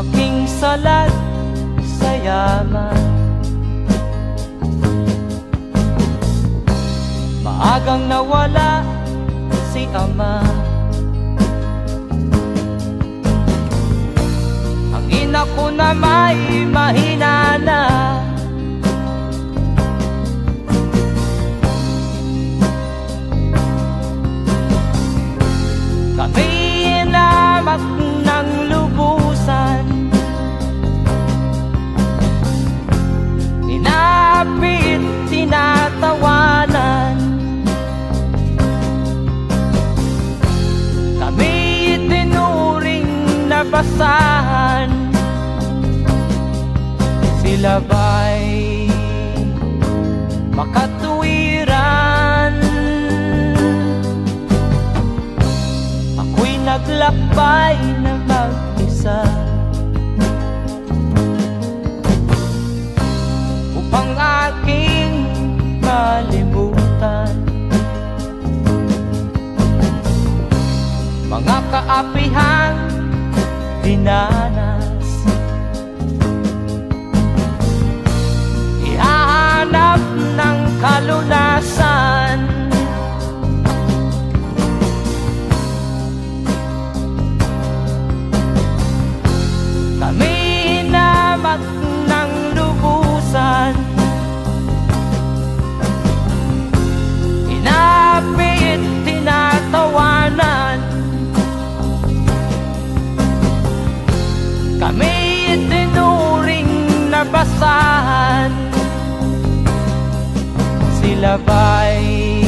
aking salat sa yaman. Maagang nawala si ama. Ang ina ko na may mahina na. Kami inamak ng lubusan, inapit, tinatawanan. Kami itinuring na basahan. Sila ba'y makatuwiran? Ako'y naglakbay na mag-isa upang aking malimutan mga kaapihang dinanas. Ihahanap ng kalunasan. Kami hinamak ng lubusan, inapit, tinatawanan. Kami itinuring na basahan. Sila ba'y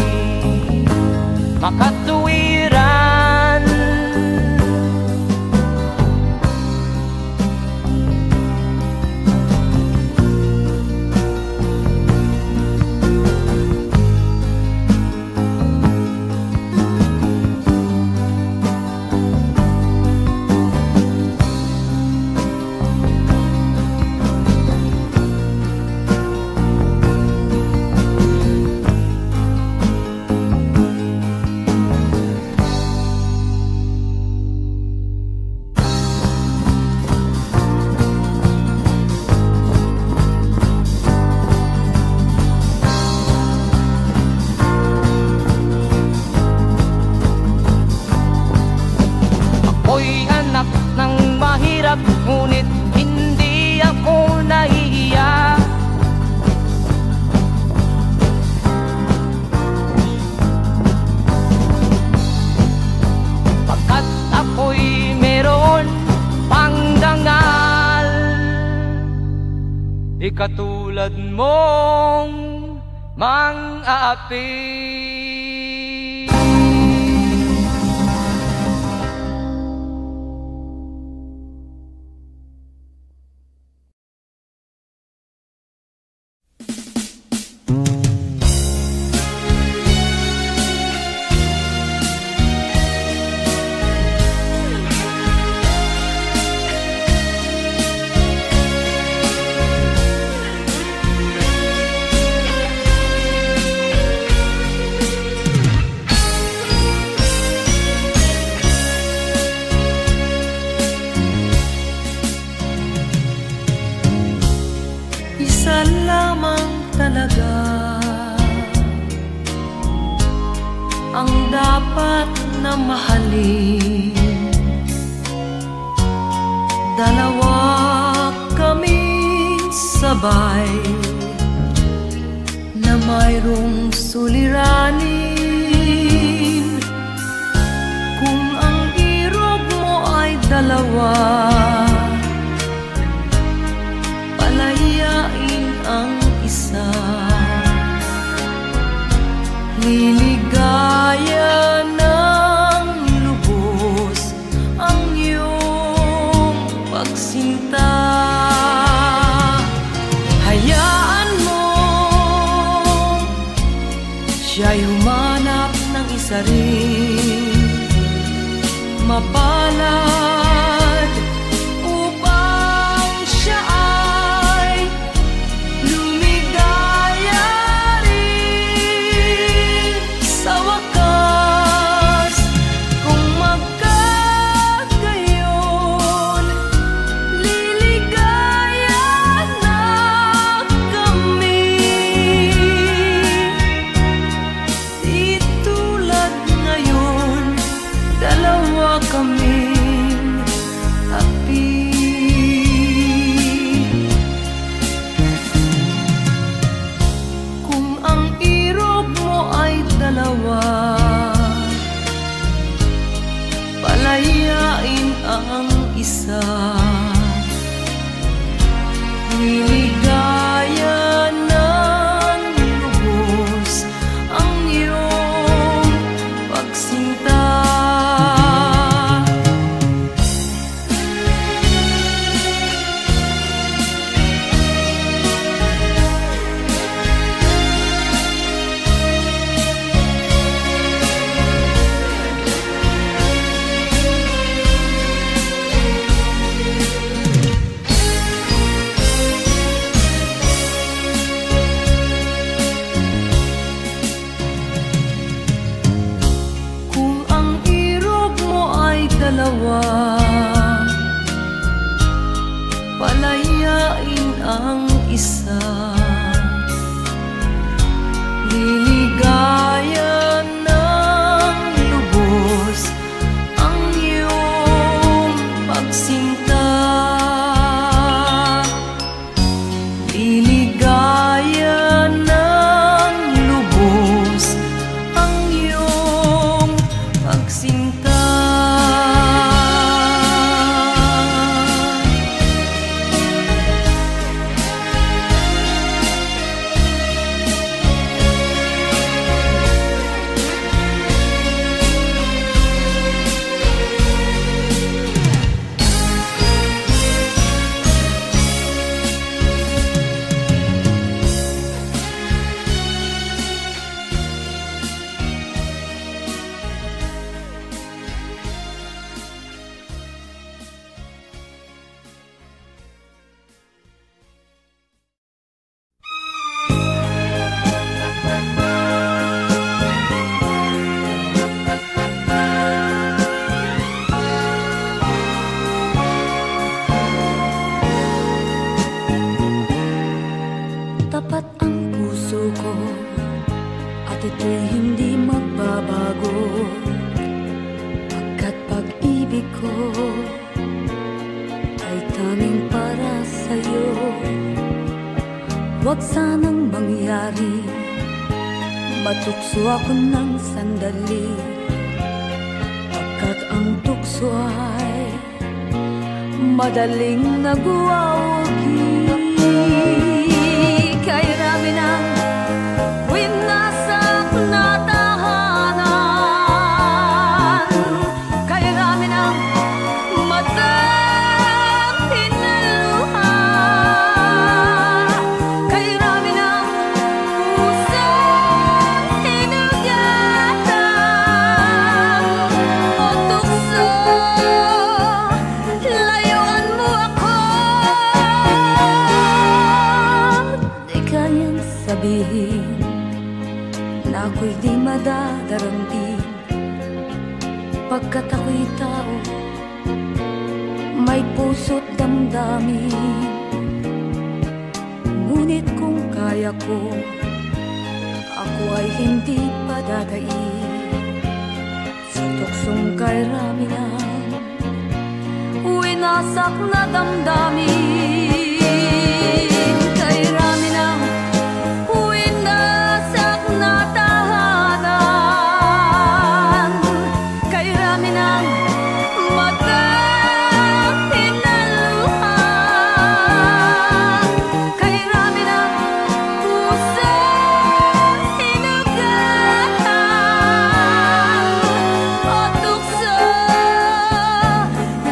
makatuwiran? Ngunit hindi ako nahihiya. Pagkat ako'y meron pang dangal, di katulad mong mang-aapi. Ang dapat na mahalin, dalawa kaming sabay na mayroong suliranin. Kung ang irog mo ay dalawa, palayain ang isa. Liligaya ng lubos ang iyong pagsinta. Hayaan mo siya'y humanap ng isa rin, mapalad upang siya ay lumigaya rin sa wakas. Kung magkagayon, isa. Niligaya ng lubos ang iyong pagsinta. Dalawa, palayain ang isa. Liligaya ng lubos ang iyong pagsinta. Liligaya ng lubos ang iyong pagsinta. Tapat ang puso ko at ito'y hindi magbabago, pagkat pag-ibig ko ay tanging para sa'yo. Huwag sanang mangyari matukso ako ng sandali, pagkat ang tukso ay madaling nagwawagi. Kay rami ng winasak na tahanan, kay rami ng matang pinaluha, kay rami ng pusong hinugatan o tukso, layuan mo ako. Sabihin na ako'y di madadaramdin, pagkat ako'y tao, may puso't damdamin. Ngunit kung kaya ko, ako ay hindi padadain sa tuksong kay rami ng winasak na damdamin.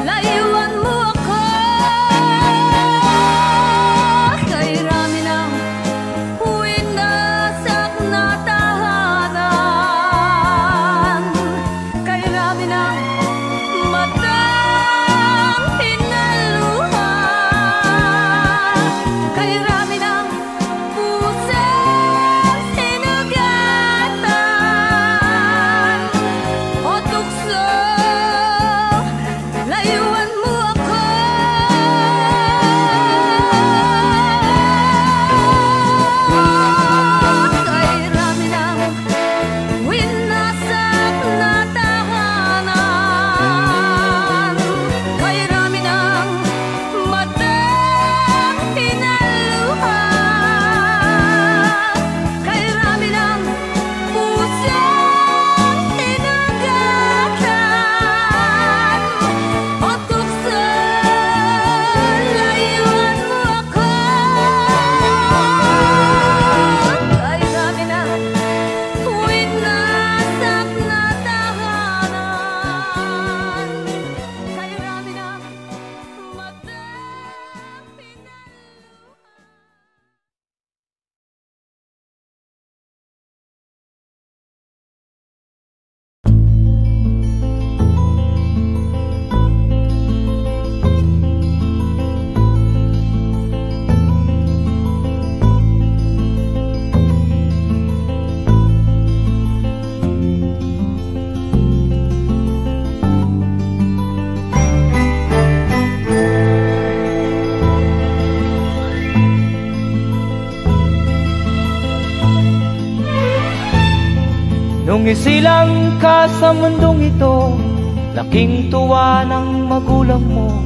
Layuan mo ako. Nung isilang ka sa mundong ito, laking tuwa ng magulang mo,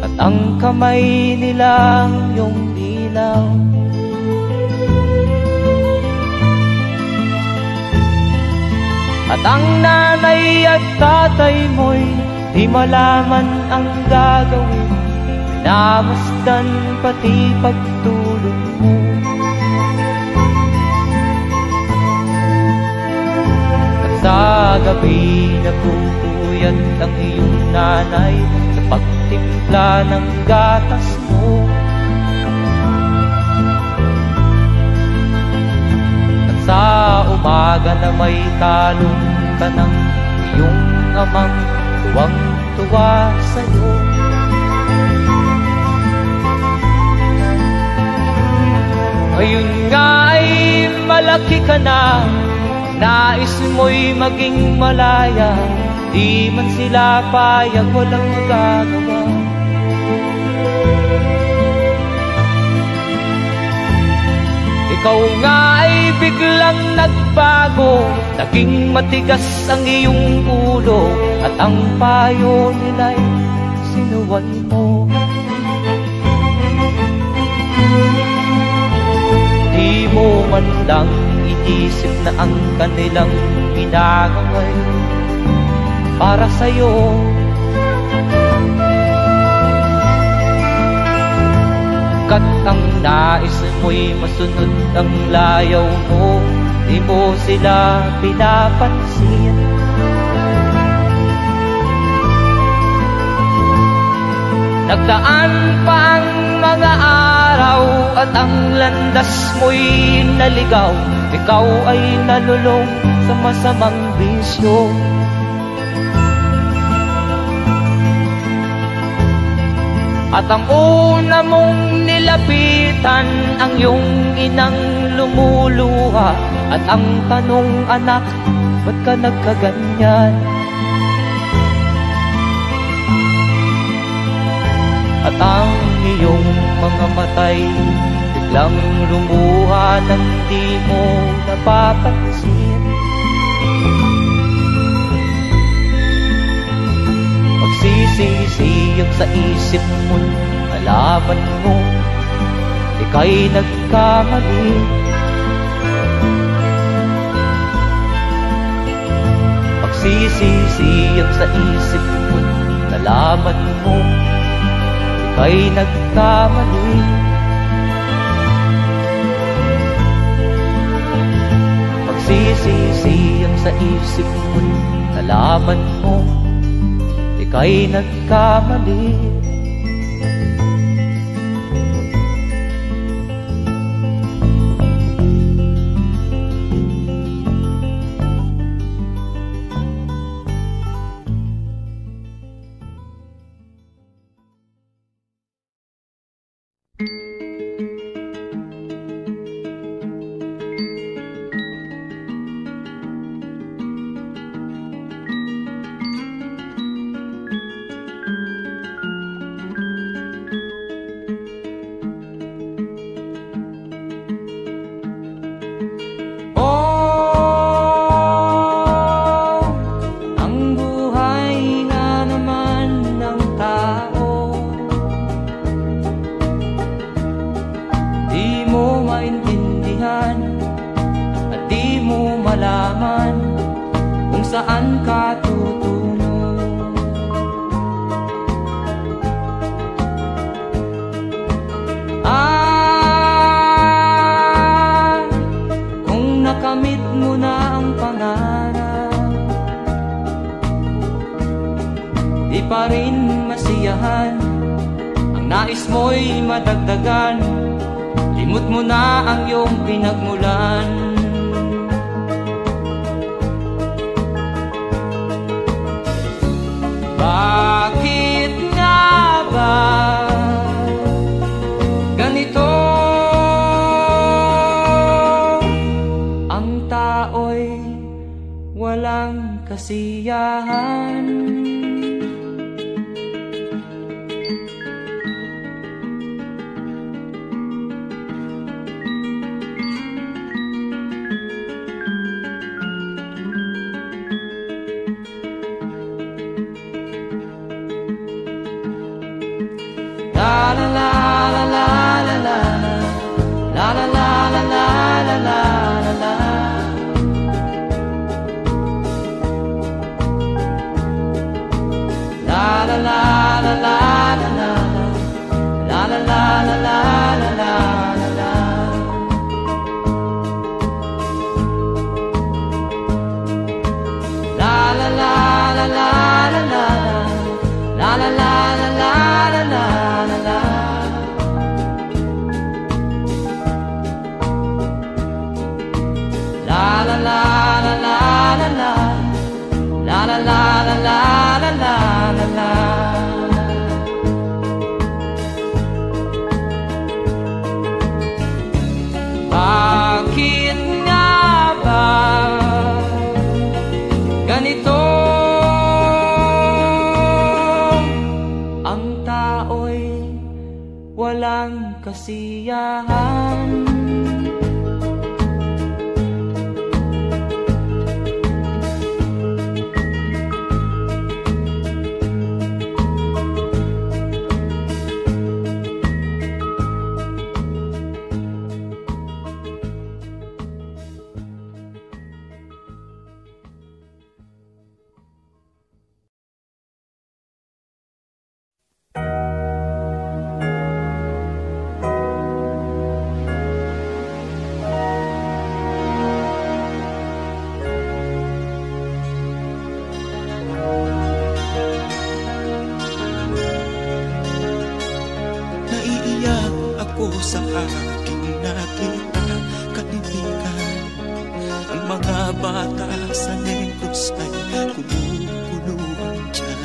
at ang kamay nila iyong ilaw. At ang nanay at tatay mo'y di malaman ang gagawin, namasdan pati pagtulog mo. At sa gabi nagpupuyat ang iyong nanay sa pagtimpla ng gatas mo. At sa umaga na may talong ka ng iyong amang tuwang-tuwa sa'yo. Ngayon nga ay malaki ka na, nais mo'y maging malaya, di man sila payag, walang magagawa. Ikaw nga ay biglang nagbago, naging matigas ang iyong ulo, at ang payo nila'y sinuway mo. Di mo man lang inisip na ang kanilang ginagawa'y para sa'yo. Kat ang nais mo'y masunod ang layaw mo, di mo sila pinapansin. Nagdaan pa ang mga araw at ang landas mo'y naligaw, ikaw ay nalulong sa masamang bisyo. At ang una mong nilapitan ang iyong inang lumuluha, at ang tanong, anak, ba't ka nagkaganyan? At ang iyong mga matay biglang lumuha nang di mo napapansin. Magsisisiyag sa isip mo, nalaman mo ika'y nagkamali. Magsisisiyag sa isip mo, nalaman mo ika'y nagkamali. Magsisisiyag sa isip mo, nalaman mo ika'y nagkamali. Bakit nga ba ganito? Ang tao'y walang kasiyahan. Sa aking nakita, kaibigan, ang mga bata sa Negros ay kumukuluan dyan.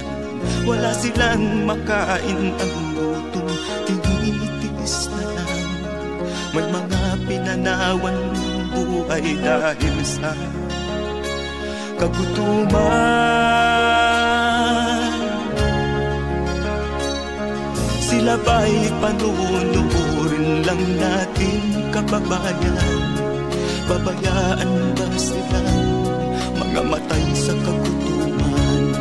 Wala silang makain, ang gutom tinitiis na lang. May mga pinanawan ng buhay dahil sa kagutuman. Sila ba'y panunurin lang natin, kababayan? Babayaan ba silang mga matay sa kagutuman?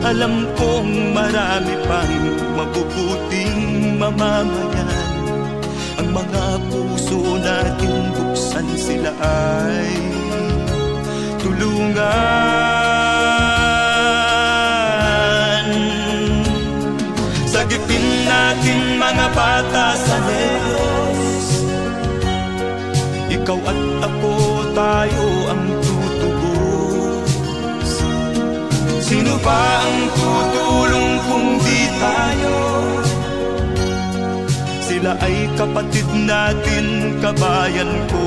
Alam kong marami pang mabubuting mamamayan. Ang mga puso natin buksan, sila ay tulungan. Sagipin natin mga bata sa Negros, ikaw at ako, tayo ang tutubos. Sino ba ang tutulong kung di tayo? Sila ay kapatid natin, kabayan ko.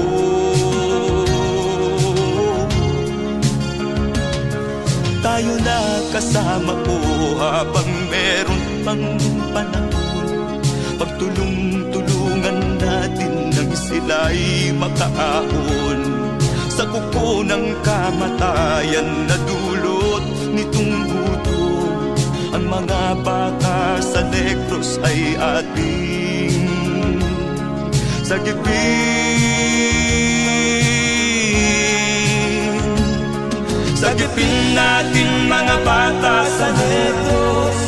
Tayo na kasama ko habang meron pang panahon. Pagtulong-tulungan natin nang sila'y makaahon sa kuko ng kamatayan na dulot nitong gutom. Ang mga bata sa Negros ay ating sagipin. Sagipin natin mga bata sa Negros,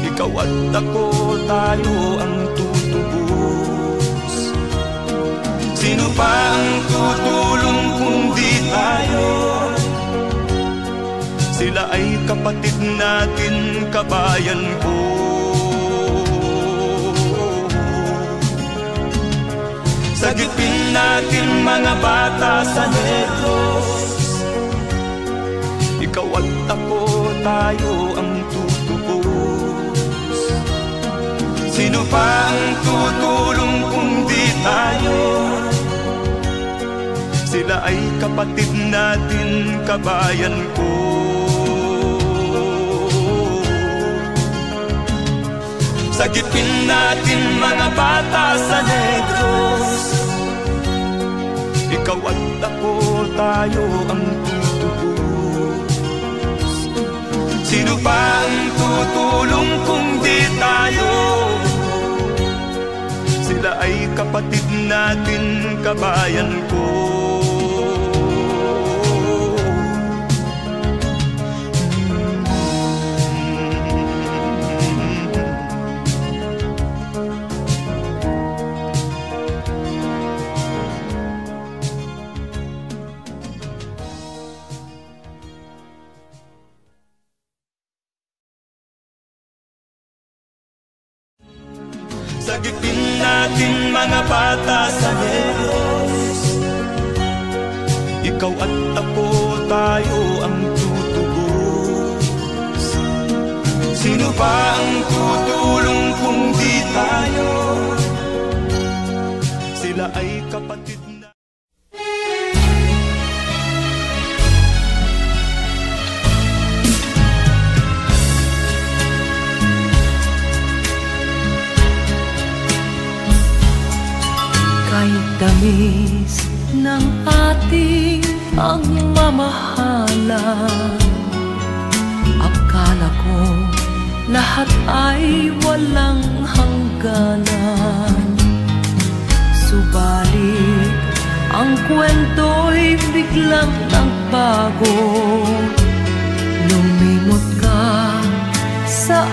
ikaw at ako, tayo ang tutubos. Sino pa ang tutulong kung di tayo? Sila ay kapatid natin, kabayan ko. Sagipin natin mga bata sa Negros, ikaw at ako, tayo ang tutubos. Sino pa ang tutulong kung di tayo? Sila ay kapatid natin, kabayan ko. Sagipin natin mga bata sa Negros, ikaw at ako, tayo ang tutubos. Sino pa ang tutulong kung di tayo? Sila ay kapatid natin, kabayan ko. sagipin natin mga bata sa Negros. Ikaw at ako, tayo ang tutubos. Sino ba ang tutulong kung di tayo? Sila ay kapatid na. Kahit tamis ng ating pagmamahalan, akala ko lahat ay walang hangganan. Subalit ang kwento'y biglang nagbago. Lumimot ka sa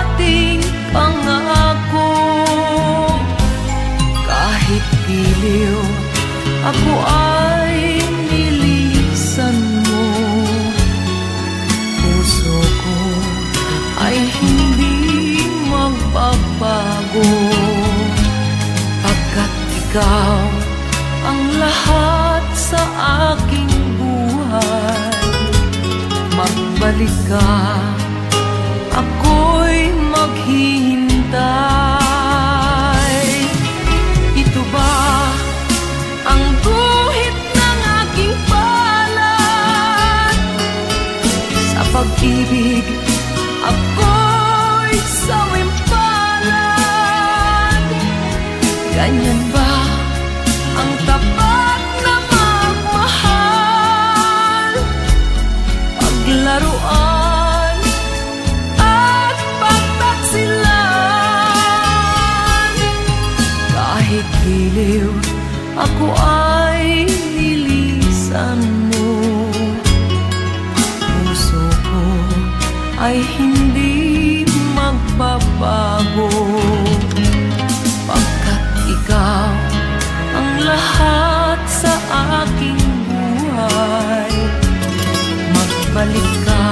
ating pangako. Kahit giliw, ako ay nilisan mo. Puso ko ay hindi magbabago, pagkat ikaw ang lahat sa aking buhay. Magbalik ka, ako'y maghihintay. Ito ba ang guhit ng aking palad? Sa pag-ibig, ako'y sawimpalad. Ganyan ba ang tapat na magmahal? Paglaruan at pagtaksilan. Kahit giliw, ako ay nilisan mo. Puso ko ay hindi magbabago, pagkat ikaw ang lahat sa aking buhay. Magbalik ka,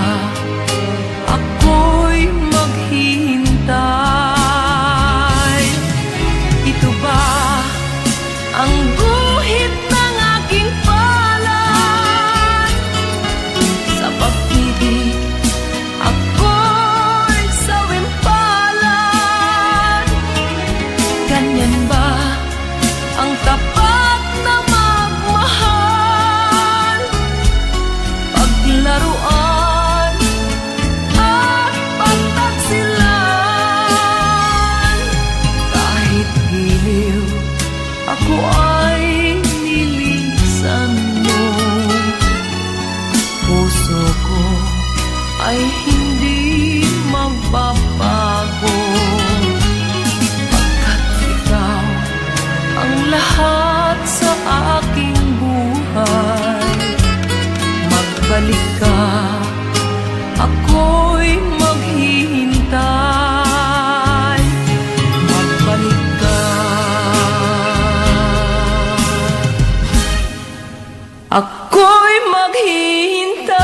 ako'y maghihintay. Ito ba ang guhit ng aking palad? Sa pag-ibig, ako'y sawimpalad. Ganyan ba ang tapat na magmahal? Paglaruan at pagtaksilan. Kahit giliw, ako ay nilisan mo. Puso ko ay hindi magbabago, pagkat ikaw ang lahat sa aking buhay. Magbalik ka, ako'y maghihintay. Magbalik ka, ako'y maghihintay.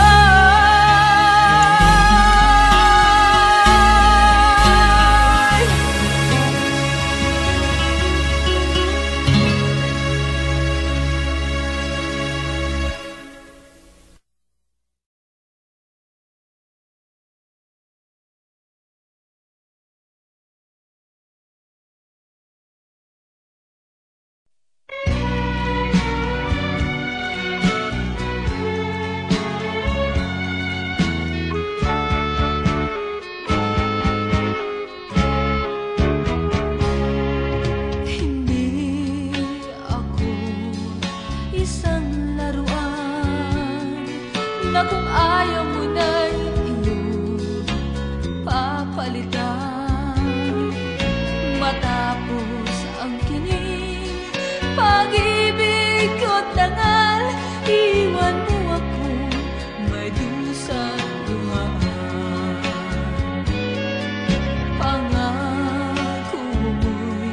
Na kung ayaw mo na'y iyong papalitan. Matapos ang kinig, pag-ibig ko't dangal, iwan mo ako may dusang dumaan. Pangako mo'y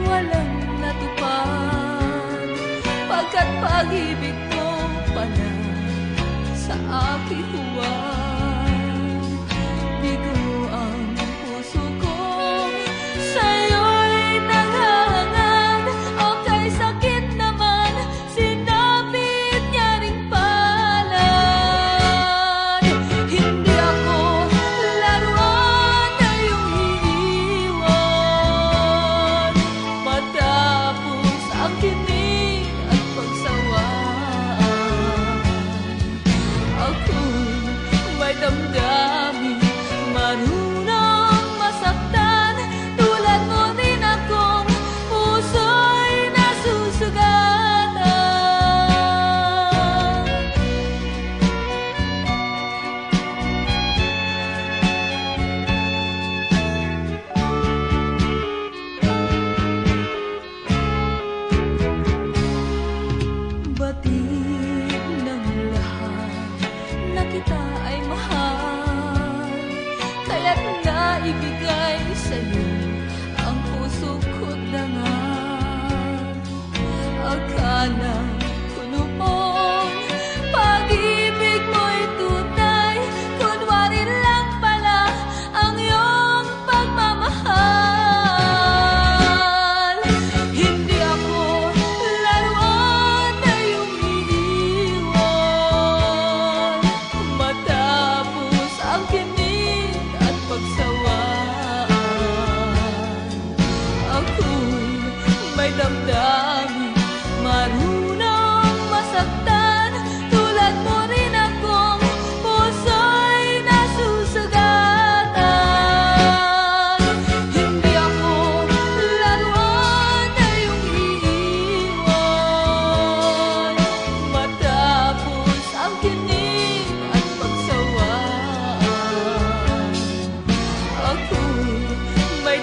walang natupad, pagkat pag-ibig ko pala sa aking huwag. Bigo ang puso ko sa'yo'y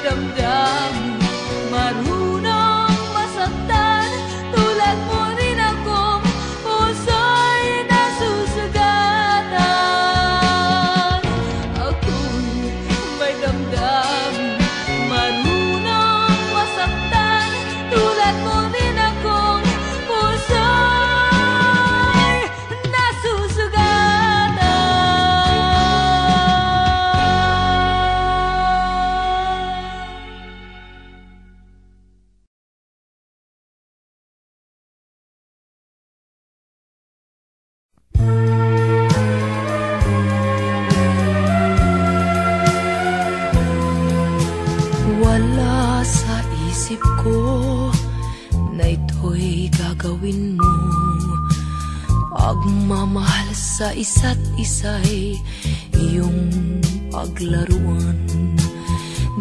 damdamin, marunong masaktan. Tulad mo rin akong puso'y nasusugatan. Ako'y may damdamin, marunong masaktan. Tulad mo rin akong puso'y nasusugatan. Wala sa isip ko na ito'y gagawin mo. Pagmamahal sa isa't isa'y iyong paglaruan.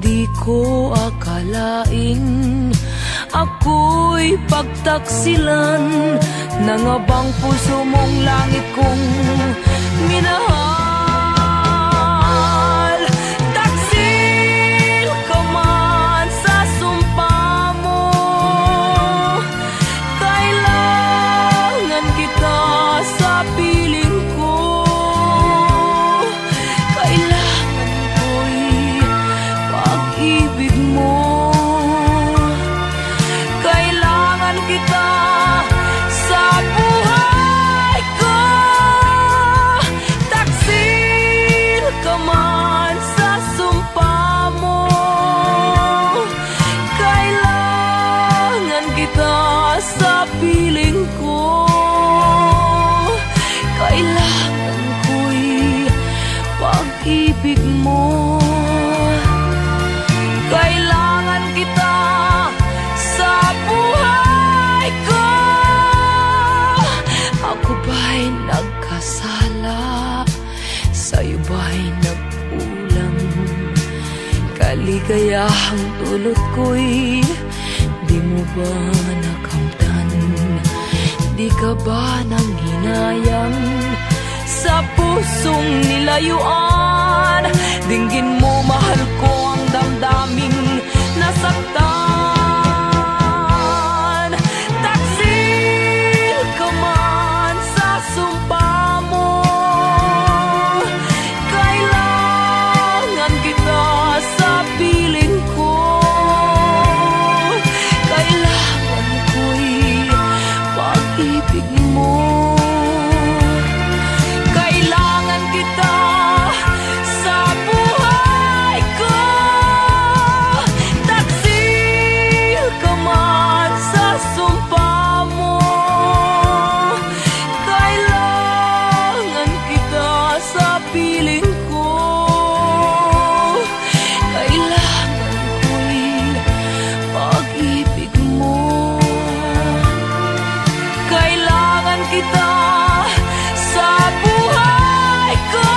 Di ko akalaing ako'y pagtaksilan ng abang puso mong langit kong minahal. Taksil ka man sa sumpa mo, kailangan kita sa piling ko. Kailangan ko'y pag-ibig mo. Kailangan kita sa buhay ko. Taksil ka man sa sumpa mo, kailangan kita sa piling ko. Kailangan ko'y pag-ibig mo. Kailangan kita sa buhay ko. Ako ba'y nagkasala? Sa'yo ba'y nagkulang? Kaligayahang dulot ko'y di mo ba nakamtan? Di ka ba nanghinayang sa pusong nilayuan? Dinggin mo, mahal ko, ang damdaming nasaktan. Taksil ka man sa sumpa mo, kailangan kita sa piling ko. Kailangan ko'y pag-ibig mo. Kailangan kita sa buhay ko. Taksil ka man sa sumpa mo, kailangan kita sa piling ko. Kailangan ko'y pag-ibig mo. Kailangan kita sa buhay ko.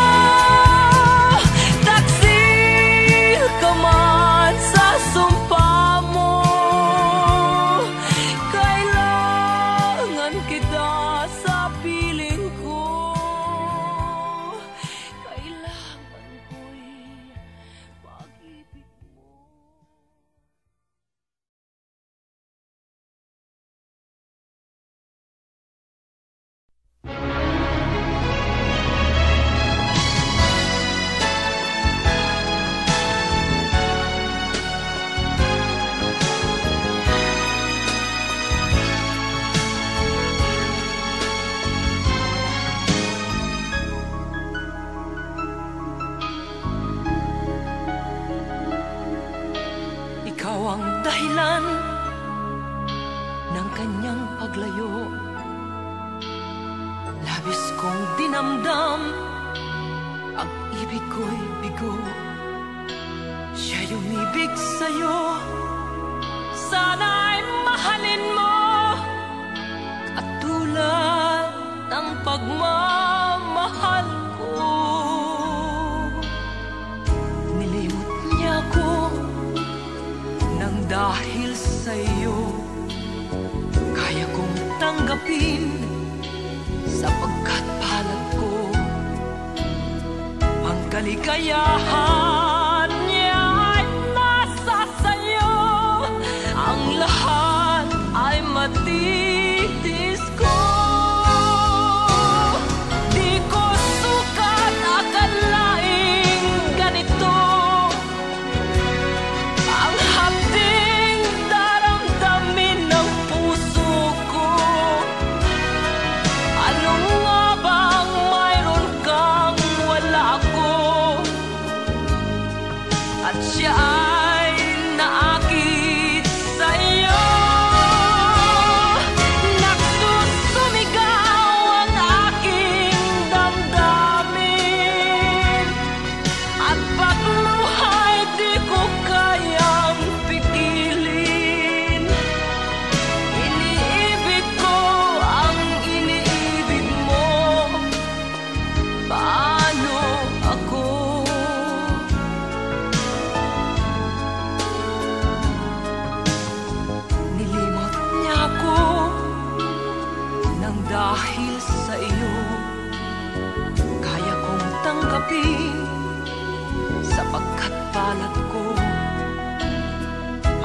Taksil ka man sa sumpa mo, kailangan kita sa piling ko. Kailangan ko'y pag-ibig mo. Ikaw ang dahilan ng kanyang paglayo. Labis kong dinamdam, ang ibig ko'y bigo. Siya'y umibig sa'yo, sana'y mahalin mo, katulad ng pagmamahal ko. Nilimot niya ko nang dahil sa'yo, kaya kong tanggapin sapagkat palad ko. Ang kaligayahan niya ay nasa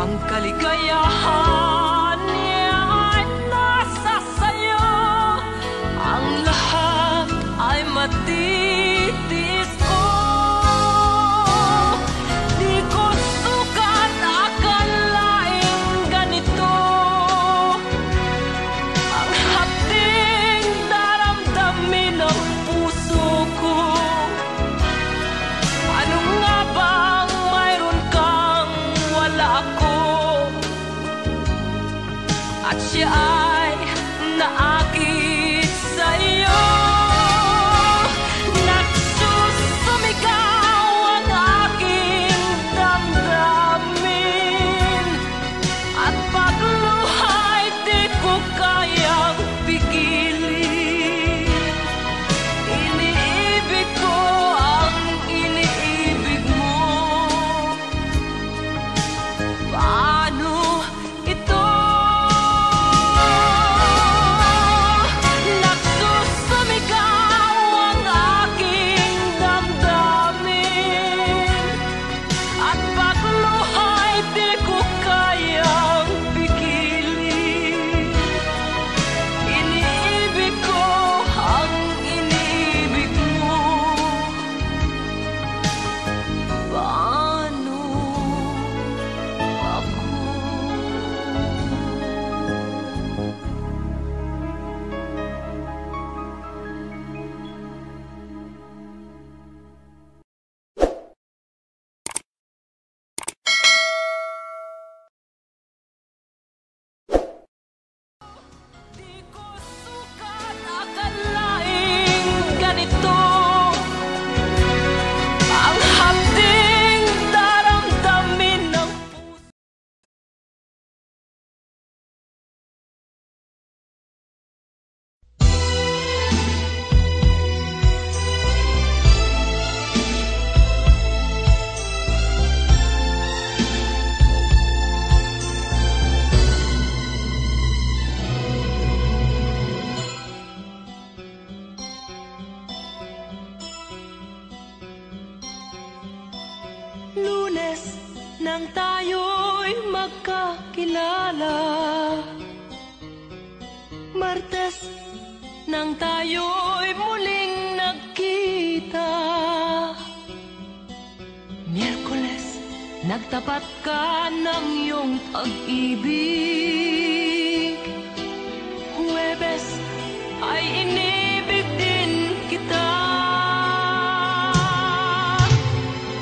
Ang kaligayahan niya ay nasa sayo. Ang lahat ay matitiis ko. Di ko sukat akalaing ganito. Ang hapding daramdamin ng puso ko. Ano nga bang mayroon kang wala ako? At siya ay naakit sa'yo. Nagsusumigaw ang aking damdamin. At pagluhay di ko kayang pigilin. Iniibig ko ang iniibig mo. Paano ito? Nagsusumigaw ang aking damdamin. At pagluhay di ko kayang pigilin. Iniibig ko ang iniibig mo. Paano ako? Di ko sukat akalaing ganito. Ang hapding daramdamin ng puso. Lunes nang tayo'y magkakilala. Martes nang tayo'y muling nagkita. Miyerkules nagtapat ka ng iyong pag-ibig. Huwebes ay inibig din kita.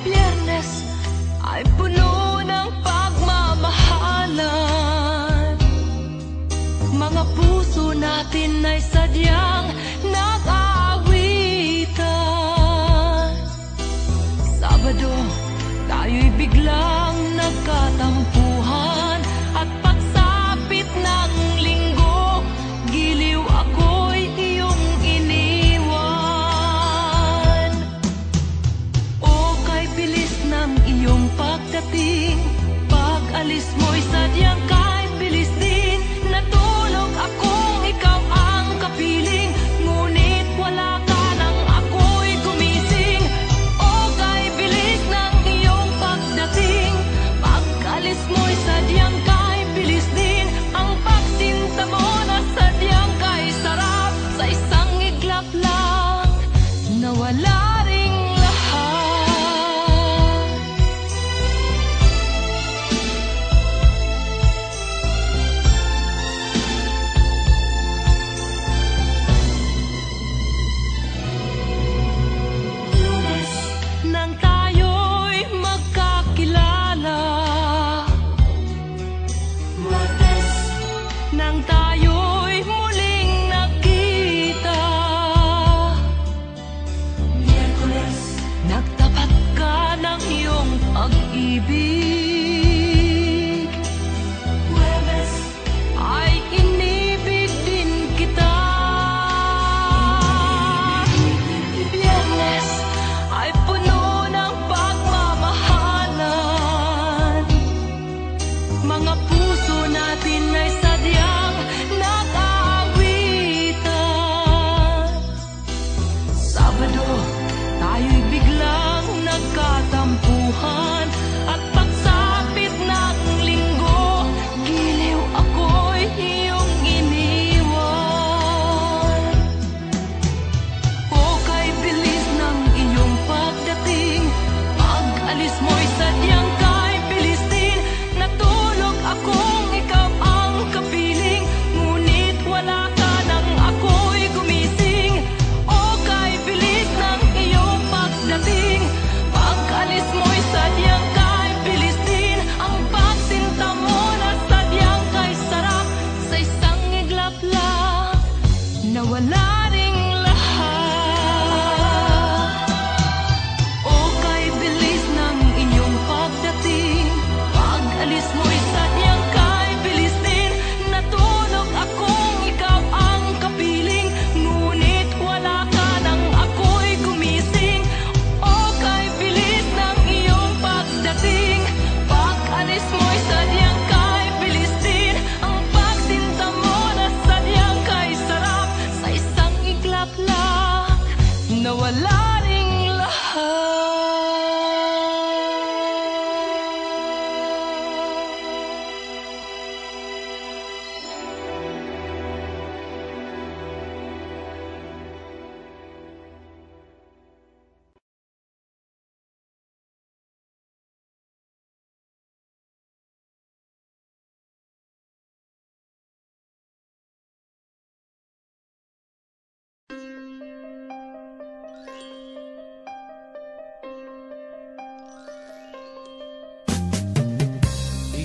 Biyernes ay puno ng pagmamahalan. Mga puso natin ay sadyang nag-aawitan. Sabado, tayo'y biglang nagkatampuhan. At pagsapit ng linggo, giliw ako'y iyong iniwan. O kay bilis ng iyong pagdating, pag-alis mo'y sadyang kay bilis din. Natulog akong ikaw ang kapiling, ngunit wala ka nang ako'y gumising. O kay bilis ng iyong pagdating, pag-alis mo'y sadyang kay bilis din. Ang pagsinta mo na sadyang kay sarap, sa isang iglap lang nawala ring lahat.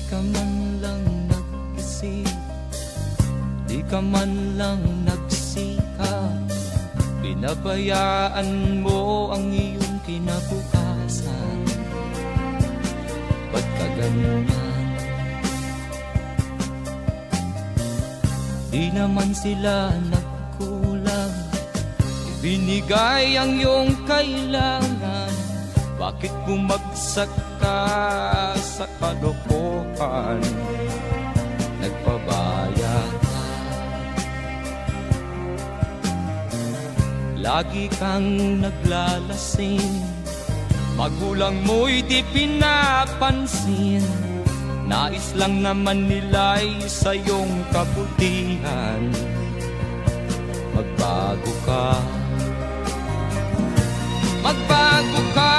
ka man lang nag-isip, di ka man lang nagsikap, pinabayaan mo ang iyong kinabukasan. Ba't ka ganyan? Di naman sila nagkulang, ibinigay ang iyong kailangan. Bakit bumagsak ka sa kalokohan? Nagpabaya ka, lagi kang naglalasing, magulang mo'y di pinapansin. Nais lang naman nila'y sa iyong kabutihan. Magbago ka, magbago ka,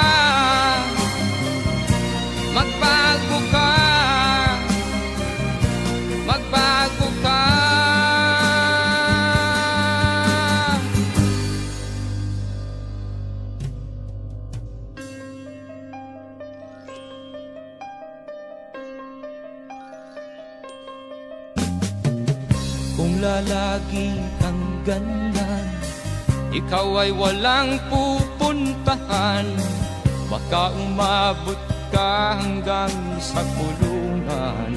magbago ka, magbago ka. Kung lalagi kang ganyan, ikaw ay walang pupuntahan. Baka umabot ka hanggang sa kulungan.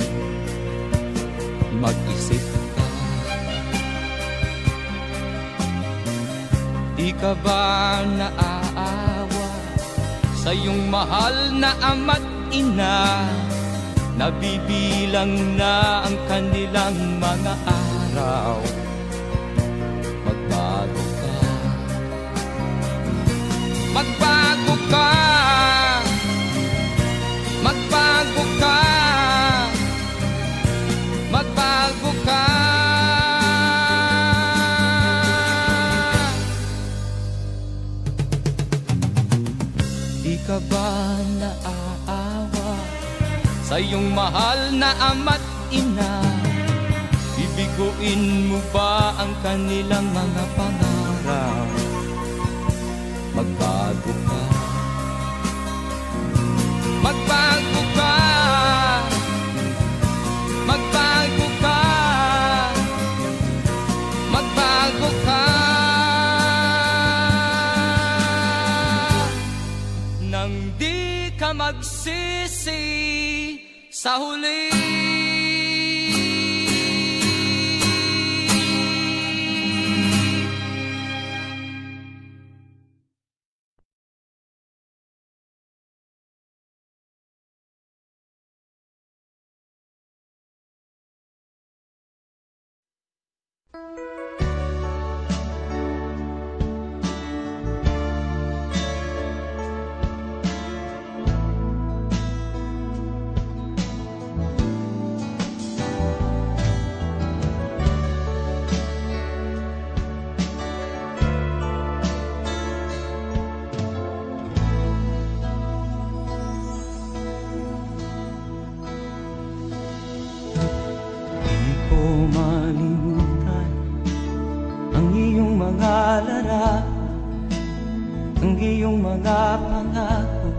Mag-isip ka, di ka ba naaawa sa iyong mahal na ama't ina? Nabibilang na ang kanilang mga araw. Magbago ka, magbago ka, magbago ka, magbago ka. Di ka ba naaawa sa iyong mahal na ama't ina? Bibiguin mo ba ang kanilang mga pangarap? Magbago ka, magbago ka, magbago ka, magbago ka. Nang di ka magsisi sa huli. Ang iyong mga pangako,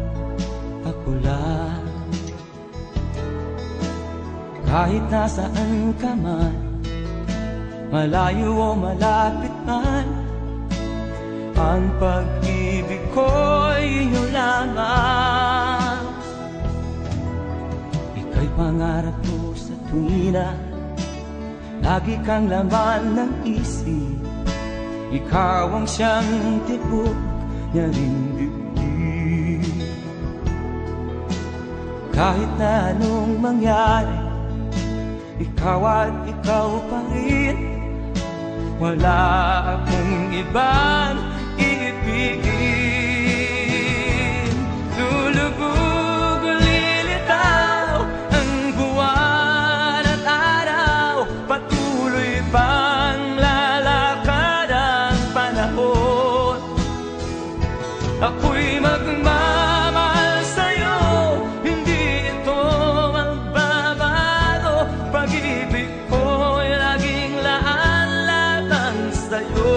ako lang. Kahit nasaan ka man, malayo o malapit man, ang pag-ibig ko'y iyo lamang. Ika'y pangarap ko sa tuwina, lagi kang laman ng isip. Ikaw ang siyang tibok niya ring dibdib. Kahit na anong mangyari, ikaw at ikaw pa rin. Wala akong ibang iibigin. Lulubog o lilitaw ang buwan at araw, patuloy pang lalakad ang panahon. Ako'y magmamahal sa'yo, hindi ito magbabago. Pag-ibig ko'y laging laan lamang sa'yo.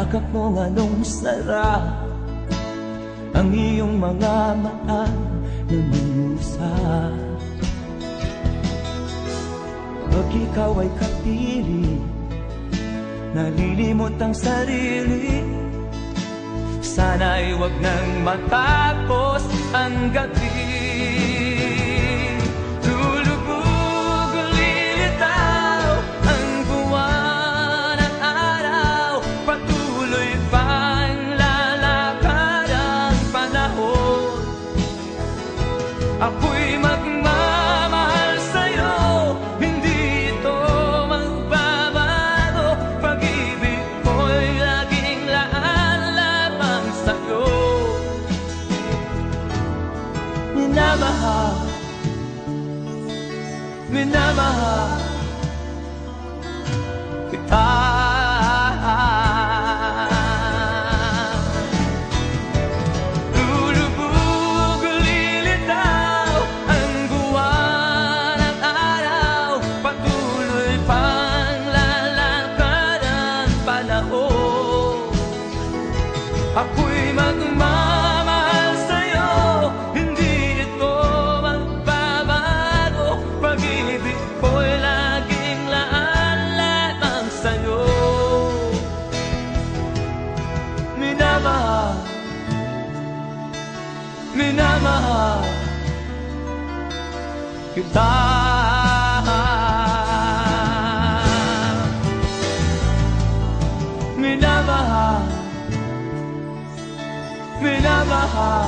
yakap mo anong sarap, ang iyong mga mata nangungusap. Pag ikaw ay kapiling, nalilimot ang sarili. Sana'y wag nang matapos ang gabi. Lulubog, lilitaw ang buwan at araw, patuloy pang lalakad ang panahon. Ako'y magmamahal sa'yo, hindi ito magbabago. Pag-ibig ko'y laging laan lamang sa'yo. Minamahal, minamahal kita. Lulubog, lilitaw ang buwan at araw, patuloy pang lalakad ang panahon. Ako'y magmamahal sa'yo, hindi ito magbabago. Pag-ibig ko'y laging laan lamang sa'yo. Minamahal, minamahal kita. Minamahal, minamahal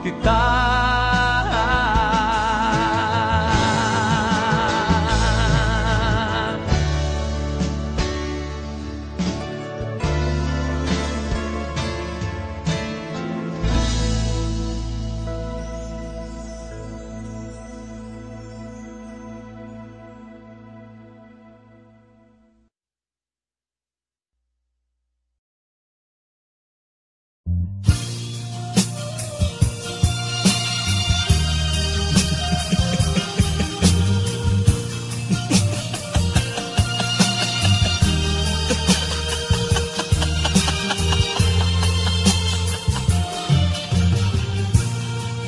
kita.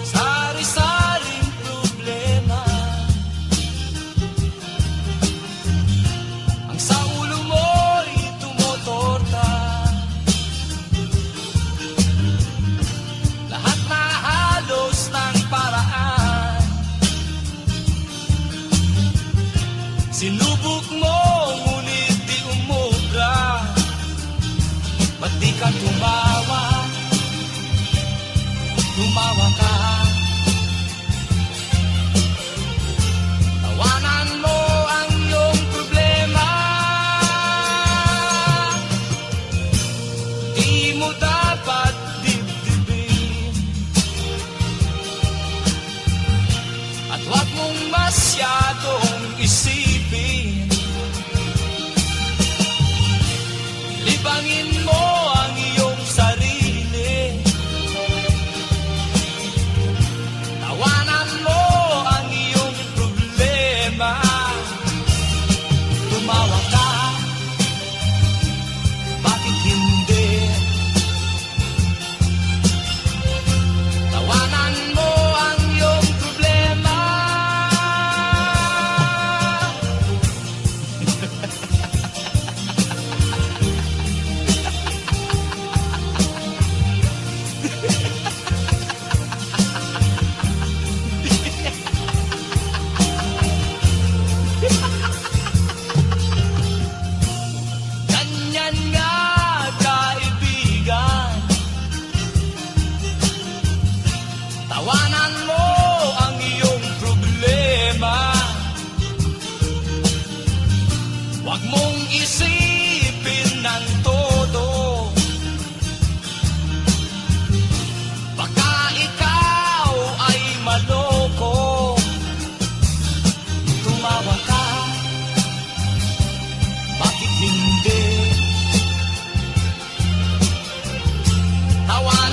Sari-saring problema ang sa ulo mo'y tumotorta. Lahat na halos ng paraan, sinubok mo ngunit di umubra. Ba't di ka tumawa? Tumawa ka. Tawanan mo ang iyong problema. Di mo dapat dibdibin, at huwag mong masyadong isipin. Libangin mo ang iyong sarili. Tawanan mo ang iyong problema. Tumawa ka, bakit hindi? Tawanan mo ang iyong problema. Ganyan nga, kaibigan. Tawanan mo ang iyong problema. Huwag mong isipin ng todo. Baka ikaw ay maloko. Tumawa ka, bakit hindi? Tawanan